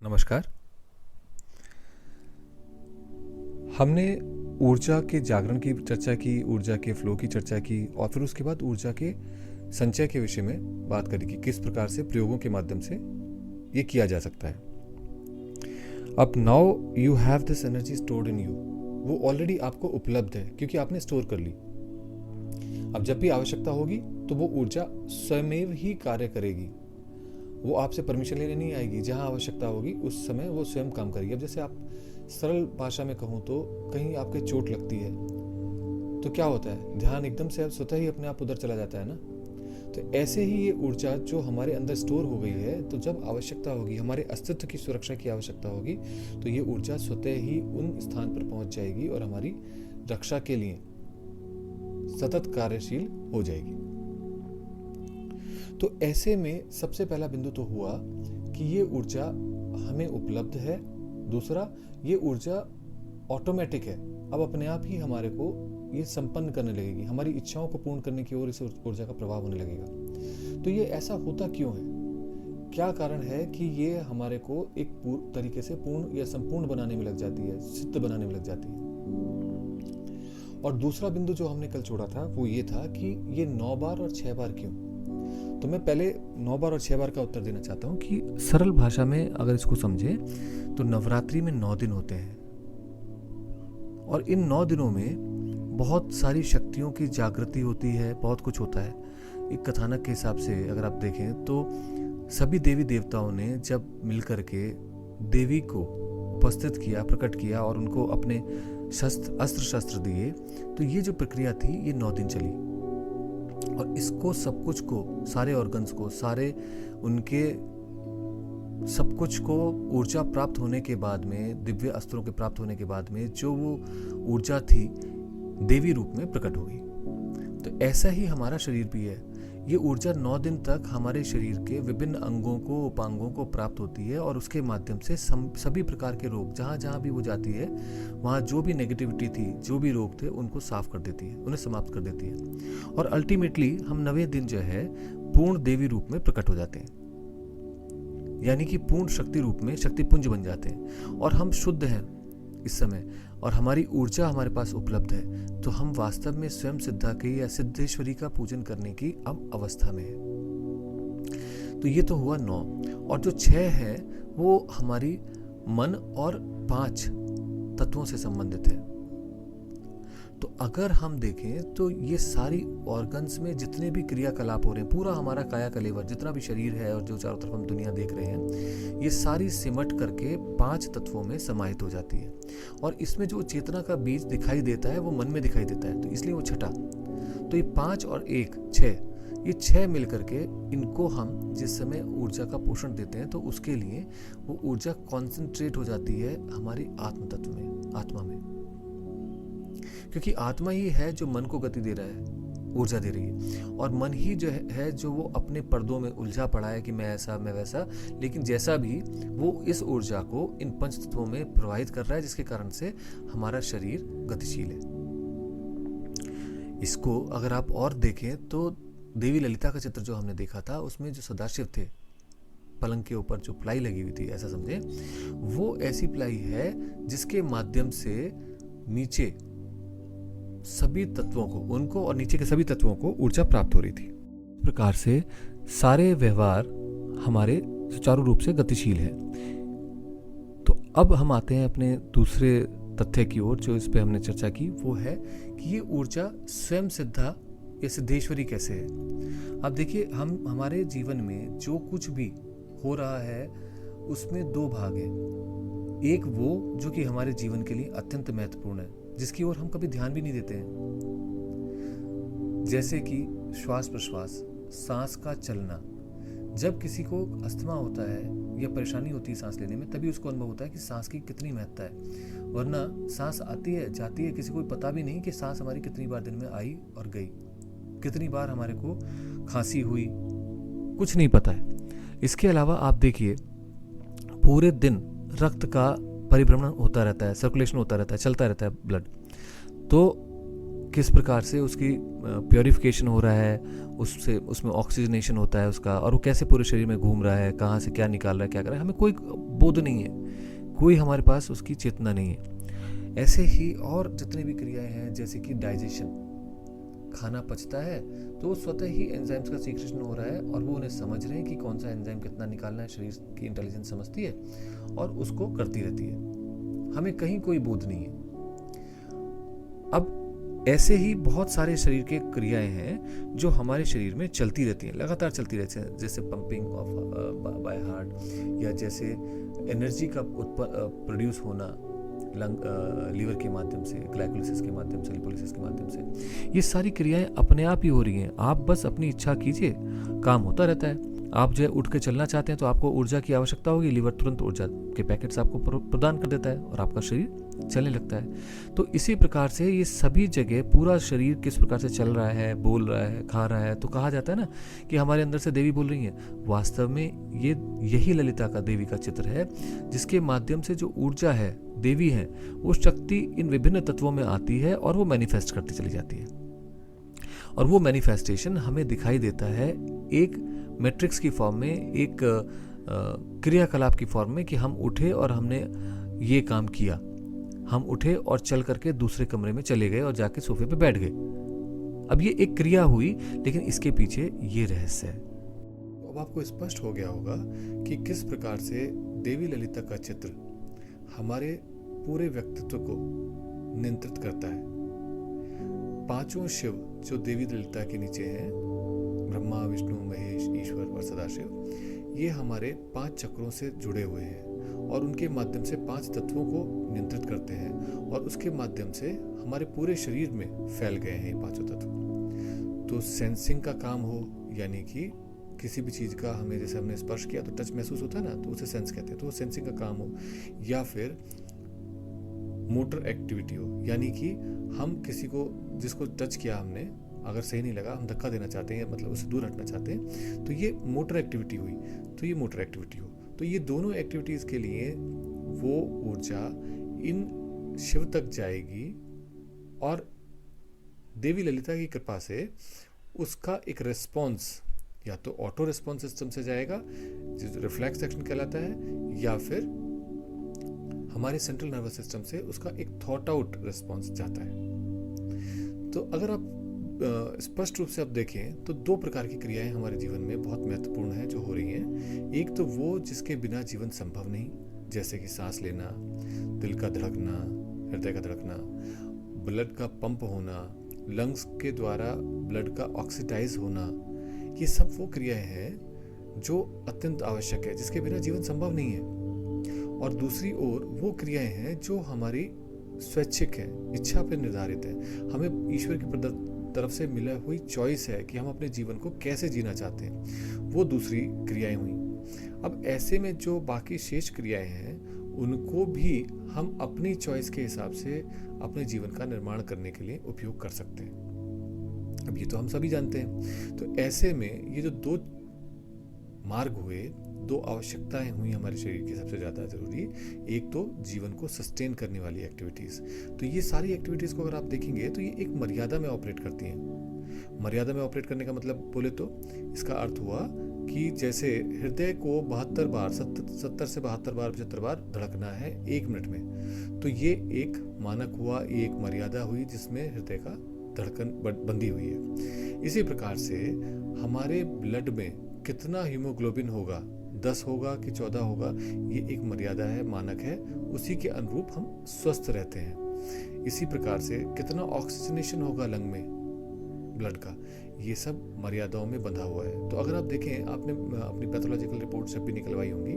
नमस्कार। हमने ऊर्जा के जागरण की चर्चा की, ऊर्जा के फ्लो की चर्चा की और फिर उसके बाद ऊर्जा के संचय के विषय में बात करी कि किस प्रकार से प्रयोगों के माध्यम से ये किया जा सकता है। अब now you have this energy stored in you, वो ऑलरेडी आपको उपलब्ध है क्योंकि आपने स्टोर कर ली। अब जब भी आवश्यकता होगी तो वो ऊर्जा स्वयं ही कार्य करेगी, वो आपसे परमिशन लेने नहीं आएगी। जहाँ आवश्यकता होगी उस समय वो स्वयं काम करेगी। अब जैसे आप सरल भाषा में कहूँ तो कहीं आपके चोट लगती है तो क्या होता है, ध्यान एकदम से स्वतः ही अपने आप उधर चला जाता है ना। तो ऐसे ही ये ऊर्जा जो हमारे अंदर स्टोर हो गई है, तो जब आवश्यकता होगी, हमारे अस्तित्व की सुरक्षा की आवश्यकता होगी, तो ये ऊर्जा स्वतः ही उन स्थान पर पहुंच जाएगी और हमारी रक्षा के लिए सतत कार्यशील हो जाएगी। तो ऐसे में सबसे पहला बिंदु तो हुआ कि ये ऊर्जा हमें उपलब्ध है। दूसरा, ये ऊर्जा ऑटोमेटिक है, अब अपने आप ही हमारे को ये संपन्न करने लगेगी, हमारी इच्छाओं को पूर्ण करने की ओर इस ऊर्जा का प्रभाव होने लगेगा। तो ये ऐसा होता क्यों है, क्या कारण है कि ये हमारे को एक तरीके से पूर्ण या संपूर्ण बनाने में लग जाती है, सिद्ध बनाने में लग जाती है। और दूसरा बिंदु जो हमने कल छोड़ा था वो ये था कि ये 9 बार और 6 बार क्यों। तो मैं पहले 9 बार और 6 बार का उत्तर देना चाहता हूँ कि सरल भाषा में अगर इसको समझें तो नवरात्रि में 9 दिन होते हैं और इन 9 दिनों में बहुत सारी शक्तियों की जागृति होती है, बहुत कुछ होता है। एक कथानक के हिसाब से अगर आप देखें तो सभी देवी देवताओं ने जब मिलकर के देवी को उपस्थित किया, प्रकट किया और उनको अपने अस्त्र शस्त्र दिए, तो ये जो प्रक्रिया थी ये 9 दिन चली। और इसको सब कुछ को, सारे ऑर्गन्स को, सारे उनके सब कुछ को ऊर्जा प्राप्त होने के बाद में, दिव्य अस्त्रों के प्राप्त होने के बाद में जो वो ऊर्जा थी देवी रूप में प्रकट हो गई। तो ऐसा ही हमारा शरीर भी है। ये ऊर्जा 9 दिन तक हमारे शरीर के विभिन्न अंगों को, उपांगों को प्राप्त होती है और उसके माध्यम से सभी प्रकार के रोग, जहाँ जहाँ भी वो जाती है, वहाँ जो भी नेगेटिविटी थी, जो भी रोग थे, उनको साफ कर देती है, उन्हें समाप्त कर देती है। और अल्टीमेटली हम 9वें दिन जो है पूर्ण देवी रूप में प्रकट हो जाते हैं, यानी कि पूर्ण शक्ति रूप में शक्तिपुंज बन जाते हैं और हम शुद्ध हैं इस समय और हमारी ऊर्जा हमारे पास उपलब्ध है। तो हम वास्तव में स्वयं सिद्धा की या सिद्धेश्वरी का पूजन करने की अब अवस्था में है। तो ये तो हुआ 9। और जो 6 है वो हमारी मन और 5 तत्वों से संबंधित है। तो अगर हम देखें तो ये सारी ऑर्गन्स में जितने भी क्रियाकलाप हो रहे हैं, पूरा हमारा काया कलेवर, जितना भी शरीर है और जो चारों तरफ हम दुनिया देख रहे हैं, ये सारी सिमट करके 5 तत्वों में समाहित हो जाती है। और इसमें जो चेतना का बीज दिखाई देता है वो मन में दिखाई देता है, तो इसलिए वो छठा। तो ये 5 और 1 6, ये 6 मिल करके इनको हम जिस समय ऊर्जा का पोषण देते हैं तो उसके लिए वो ऊर्जा कॉन्सेंट्रेट हो जाती है हमारी आत्म तत्व में, आत्मा में। क्योंकि आत्मा ही है जो मन को गति दे रहा है, ऊर्जा दे रही है, और मन ही जो है जो वो अपने पर्दों में उलझा पड़ा है कि मैं ऐसा, मैं वैसा। लेकिन जैसा भी, वो इस ऊर्जा को इन 5 तत्वों में प्रवाहित कर रहा है, जिसके कारण से हमारा शरीर गतिशील है। इसको अगर आप और देखें तो देवी ललिता का चित्र जो हमने देखा था, उसमें जो सदाशिव थे, पलंग के ऊपर जो प्लाई लगी हुई थी, ऐसा समझे, वो ऐसी प्लाई है जिसके माध्यम से नीचे सभी तत्वों को, उनको और नीचे के सभी तत्वों को ऊर्जा प्राप्त हो रही थी। इस प्रकार से सारे व्यवहार हमारे सुचारू रूप से गतिशील है। तो अब हम आते हैं अपने दूसरे तथ्य की ओर जो इस पे हमने चर्चा की, वो है कि ये ऊर्जा स्वयं सिद्धा या सिद्धेश्वरी कैसे है। अब देखिए, हम हमारे जीवन में जो कुछ भी हो रहा है उसमें 2 भाग हैं। एक वो जो कि हमारे जीवन के लिए अत्यंत महत्वपूर्ण है, जिसकी ओर हम कभी ध्यान भी नहीं देते हैं, जैसे कि श्वास प्रश्वास, सांस का चलना। जब किसी को अस्थमा होता है या परेशानी होती है सांस लेने में, तभी उसको अनुभव होता है कि सांस की कितनी महत्ता है। वरना सांस आती है, जाती है, किसी को पता भी नहीं कि सांस हमारी कितनी बार दिन में आई और गई, कितनी बार हमारे को खांसी हुई, कुछ नहीं पता है। इसके अलावा आप देखिए, पूरे दिन रक्त का परिभ्रमण होता रहता है, सर्कुलेशन होता रहता है, चलता रहता है ब्लड। तो किस प्रकार से उसकी प्योरिफिकेशन हो रहा है, उससे उसमें ऑक्सीजनेशन होता है उसका, और वो कैसे पूरे शरीर में घूम रहा है, कहाँ से क्या निकाल रहा है, क्या कर रहा है, हमें कोई बोध नहीं है, कोई हमारे पास उसकी चेतना नहीं है। ऐसे ही और जितनी भी क्रियाएं हैं, जैसे कि डाइजेशन, खाना पचता है तो स्वतः ही एंजाइम्स का सीक्रेशन हो रहा है और वो उन्हें समझ रहे हैं कि कौन सा एंजाइम कितना निकालना है, शरीर की इंटेलिजेंस समझती है और उसको करती रहती है, हमें कहीं कोई बोध नहीं है। अब ऐसे ही बहुत सारे शरीर के क्रियाएं हैं जो हमारे शरीर में चलती रहती हैं, लगातार चलती रहती हैं, जैसे पंपिंग ऑफ बाय हार्ट, या जैसे एनर्जी का प्रोड्यूस होना लंग लीवर के माध्यम से, ग्लाइकोलिसिस के माध्यम से, लिपोलिसिस के माध्यम से। ये सारी क्रियाएं अपने आप ही हो रही हैं, आप बस अपनी इच्छा कीजिए, काम होता रहता है। आप जो है उठ के चलना चाहते हैं तो आपको ऊर्जा की आवश्यकता होगी, लीवर तुरंत ऊर्जा के पैकेट्स आपको प्रदान कर देता है और आपका शरीर चलने लगता है। तो इसी प्रकार से ये सभी जगह पूरा शरीर किस प्रकार से चल रहा है, बोल रहा है, खा रहा है, तो कहा जाता है ना कि हमारे अंदर से देवी बोल रही है। वास्तव में यही ललिता का देवी का चित्र है, जिसके माध्यम से जो ऊर्जा है, देवी है, वो शक्ति इन विभिन्न तत्वों में आती है और वो मैनिफेस्ट करती चली जाती है। और वो मैनिफेस्टेशन हमें दिखाई देता है एक मैट्रिक्स की फॉर्म में, एक क्रियाकलाप की फॉर्म में, कि हम उठे और हमने ये काम किया, हम उठे और चल करके दूसरे कमरे में चले गए और जाके सोफे पे बैठ गए। अब ये एक क्रिया हुई, लेकिन इसके पीछे ये रहस्य है। अब आपको स्पष्ट हो गया होगा कि किस प्रकार से देवी ललिता का चित्र हमारे पूरे व्यक्तित्व को नियंत्रित करता है। पांचों शिव जो देवी ललिता के नीचे हैं, ब्रह्मा, विष्णु, महेश, ईश्वर और सदाशिव, ये हमारे 5 चक्रों से जुड़े हुए हैं और उनके माध्यम से 5 तत्वों को नियंत्रित करते हैं और उसके माध्यम से हमारे पूरे शरीर में फैल गए हैं ये 5 तत्व। तो सेंसिंग का काम हो, यानी कि किसी भी चीज़ का हमें, जैसे हमने स्पर्श किया तो टच महसूस होता है ना, तो उसे सेंस कहते हैं, तो वो सेंसिंग का काम हो, या फिर मोटर एक्टिविटी हो, यानी कि हम किसी को, जिसको टच किया हमने, अगर सही नहीं लगा, हम धक्का देना चाहते हैं, मतलब उससे दूर हटना चाहते हैं, तो ये मोटर एक्टिविटी हुई, तो ये मोटर एक्टिविटी हो। तो ये दोनों एक्टिविटीज़ के लिए वो ऊर्जा इन शिव तक जाएगी और देवी ललिता की कृपा से उसका एक रिस्पॉन्स या तो ऑटो रिस्पॉन्स सिस्टम से जाएगा, जो रिफ्लेक्स एक्शन कहलाता है, या फिर हमारे सेंट्रल नर्वस सिस्टम से उसका एक थॉट आउट रिस्पॉन्स जाता है। तो अगर आप स्पष्ट रूप से आप देखें तो 2 प्रकार की क्रियाएं हमारे जीवन में बहुत महत्वपूर्ण है जो हो रही हैं। एक तो वो जिसके बिना जीवन संभव नहीं, जैसे कि सांस लेना, दिल का धड़कना, हृदय का धड़कना, ब्लड का पंप होना, लंग्स के द्वारा ब्लड का ऑक्सीडाइज होना, ये सब वो क्रियाएं हैं जो अत्यंत आवश्यक है, जिसके बिना जीवन संभव नहीं है। और दूसरी ओर वो क्रियाएं हैं जो हमारी स्वैच्छिक है, इच्छा पर निर्धारित है, हमें ईश्वर की तरफ से मिला हुई चॉइस है कि हम अपने जीवन को कैसे जीना चाहते हैं, वो दूसरी क्रियाएं हुई। अब ऐसे में जो बाकी शेष क्रियाएं हैं उनको भी हम अपनी चॉइस के हिसाब से अपने जीवन का निर्माण करने के लिए उपयोग कर सकते हैं। अब ये तो हम सभी जानते हैं। तो ऐसे में ये जो 2 मार्ग हुए, 2 आवश्यकताएं हुई हमारे शरीर की सबसे ज़्यादा ज़रूरी, एक तो जीवन को सस्टेन करने वाली एक्टिविटीज़। तो ये सारी एक्टिविटीज़ को अगर आप देखेंगे तो ये एक मर्यादा में ऑपरेट करती हैं। मर्यादा में ऑपरेट करने का मतलब बोले तो इसका अर्थ हुआ कि जैसे हृदय को 72 बार, 70 से 72 बार, 75 बार धड़कना है 1 मिनट में, तो ये एक मानक हुआ, ये एक मर्यादा हुई जिसमें हृदय का धड़कन बंधी हुई है। इसी प्रकार से हमारे ब्लड में कितना हीमोग्लोबिन होगा, 10 होगा कि 14 होगा, ये एक मर्यादा है, मानक है, उसी के अनुरूप हम स्वस्थ रहते हैं। इसी प्रकार से कितना ऑक्सीजनेशन होगा लंग में ब्लड का, ये सब मर्यादाओं में बंधा हुआ है। तो अगर आप देखें, आपने अपनी पैथोलॉजिकल रिपोर्ट जब भी निकलवाई होंगी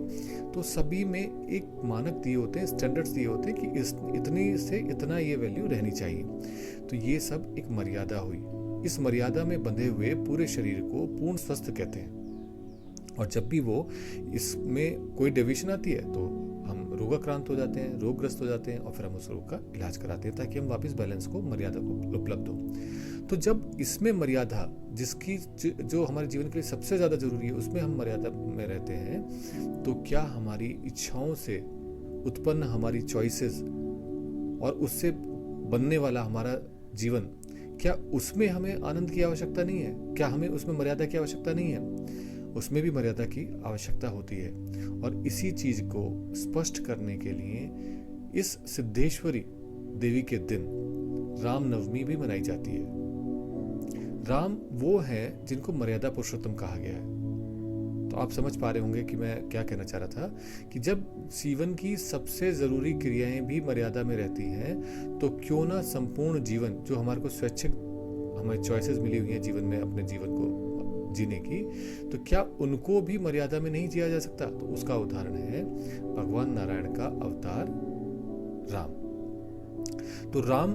तो सभी में एक मानक दिए होते हैं, स्टैंडर्ड्स दिए होते हैं कि इतनी से इतना ये वैल्यू रहनी चाहिए। तो ये सब एक मर्यादा हुई। इस मर्यादा में बंधे हुए पूरे शरीर को पूर्ण स्वस्थ कहते हैं। और जब भी वो इसमें कोई डेविएशन आती है तो हम रोगाक्रांत हो जाते हैं, रोगग्रस्त हो जाते हैं और फिर हम उस रोग का इलाज कराते हैं ताकि हम वापस बैलेंस को, मर्यादा को उपलब्ध हो। तो जब इसमें मर्यादा, जिसकी जो हमारे जीवन के लिए सबसे ज़्यादा जरूरी है, उसमें हम मर्यादा में रहते हैं, तो क्या हमारी इच्छाओं से उत्पन्न हमारी चॉइसेस और उससे बनने वाला हमारा जीवन, क्या उसमें हमें आनंद की आवश्यकता नहीं है? क्या हमें उसमें मर्यादा की आवश्यकता नहीं है? उसमें भी मर्यादा की आवश्यकता होती है। और इसी चीज को स्पष्ट करने के लिए इस सिद्धेश्वरी देवी के दिन रामनवमी भी मनाई जाती है। राम वो है जिनको मर्यादा पुरुषोत्तम कहा गया है। तो आप समझ पा रहे होंगे कि मैं क्या कहना चाह रहा था, कि जब जीवन की सबसे जरूरी क्रियाएं भी मर्यादा में रहती हैं, तो क्यों ना संपूर्ण जीवन जो हमारे को स्वैच्छिक हमें चॉइसेस मिली हुई हैं जीवन में अपने जीवन को जीने की, तो क्या उनको भी मर्यादा में नहीं जिया जा सकता? तो उसका उदाहरण है भगवान नारायण का अवतार राम। तो राम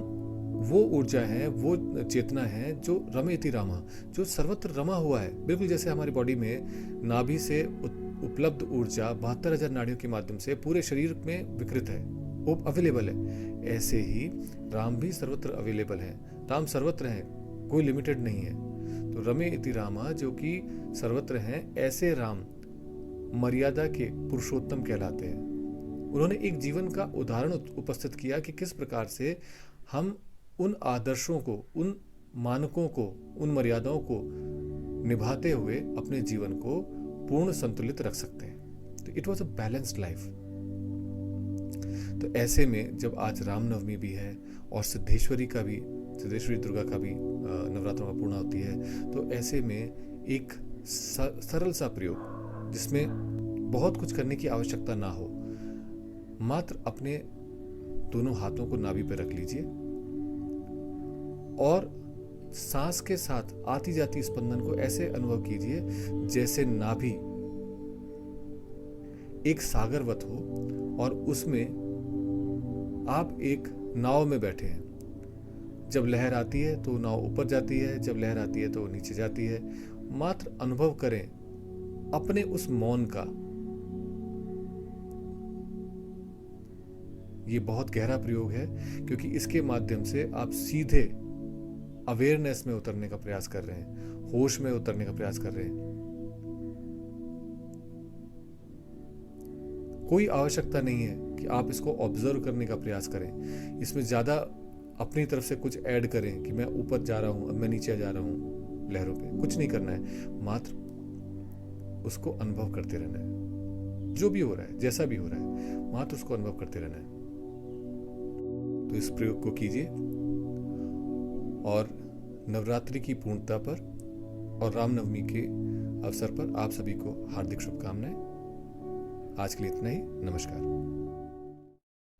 वो ऊर्जा है, वो चेतना है जो रमेति रामा, जो सर्वत्र रमा हुआ है। बिल्कुल जैसे हमारी बॉडी में नाभि से उपलब्ध ऊर्जा 72,000 नाड़ियों के माध्यम से पूरे शरीर में विकृत है, वो अवेलेबल है, ऐसे ही राम भी सर्वत्र अवेलेबल है। राम सर्वत्र है, कोई लिमिटेड नहीं है। तो रमे इति रामा जो कि सर्वत्र हैं, ऐसे राम मर्यादा के पुरुषोत्तम कहलाते हैं। उन्होंने एक जीवन का उदाहरण उपस्थित किया कि किस प्रकार से हम उन आदर्शों को, उन मानकों को, उन मर्यादाओं को निभाते हुए अपने जीवन को पूर्ण संतुलित रख सकते हैं। तो it was a balanced life. तो ऐसे में जब आज रामनवमी भी है और सिद्धेश्वरी का भी, सिद्धेश्वरी दुर्गा का भी नवरात्रों में पूर्णा होती है, तो ऐसे में एक सरल सा प्रयोग जिसमें बहुत कुछ करने की आवश्यकता ना हो, मात्र अपने दोनों हाथों को नाभि पर रख लीजिए और सांस के साथ आती जाती स्पंदन को ऐसे अनुभव कीजिए जैसे नाभि एक सागरवत हो और उसमें आप एक नाव में बैठे हैं। जब लहर आती है तो नाव ऊपर जाती है, जब लहर आती है तो नीचे जाती है। मात्र अनुभव करें अपने उस मौन का। ये बहुत गहरा प्रयोग है क्योंकि इसके माध्यम से आप सीधे अवेयरनेस में उतरने का प्रयास कर रहे हैं, होश में उतरने का प्रयास कर रहे हैं। कोई आवश्यकता नहीं है कि आप इसको ऑब्जर्व करने का प्रयास करें, इसमें ज्यादा अपनी तरफ से कुछ ऐड करें कि मैं ऊपर जा रहा हूं, अब मैं नीचे जा रहा हूं लहरों पे। कुछ नहीं करना है, मात्र उसको अनुभव करते रहना है। जो भी हो रहा है, जैसा भी हो रहा है, मात्र उसको अनुभव करते रहना है। तो इस प्रयोग को कीजिए और नवरात्रि की पूर्णता पर और रामनवमी के अवसर पर आप सभी को हार्दिक शुभकामनाएं। आज के लिए इतना ही। नमस्कार।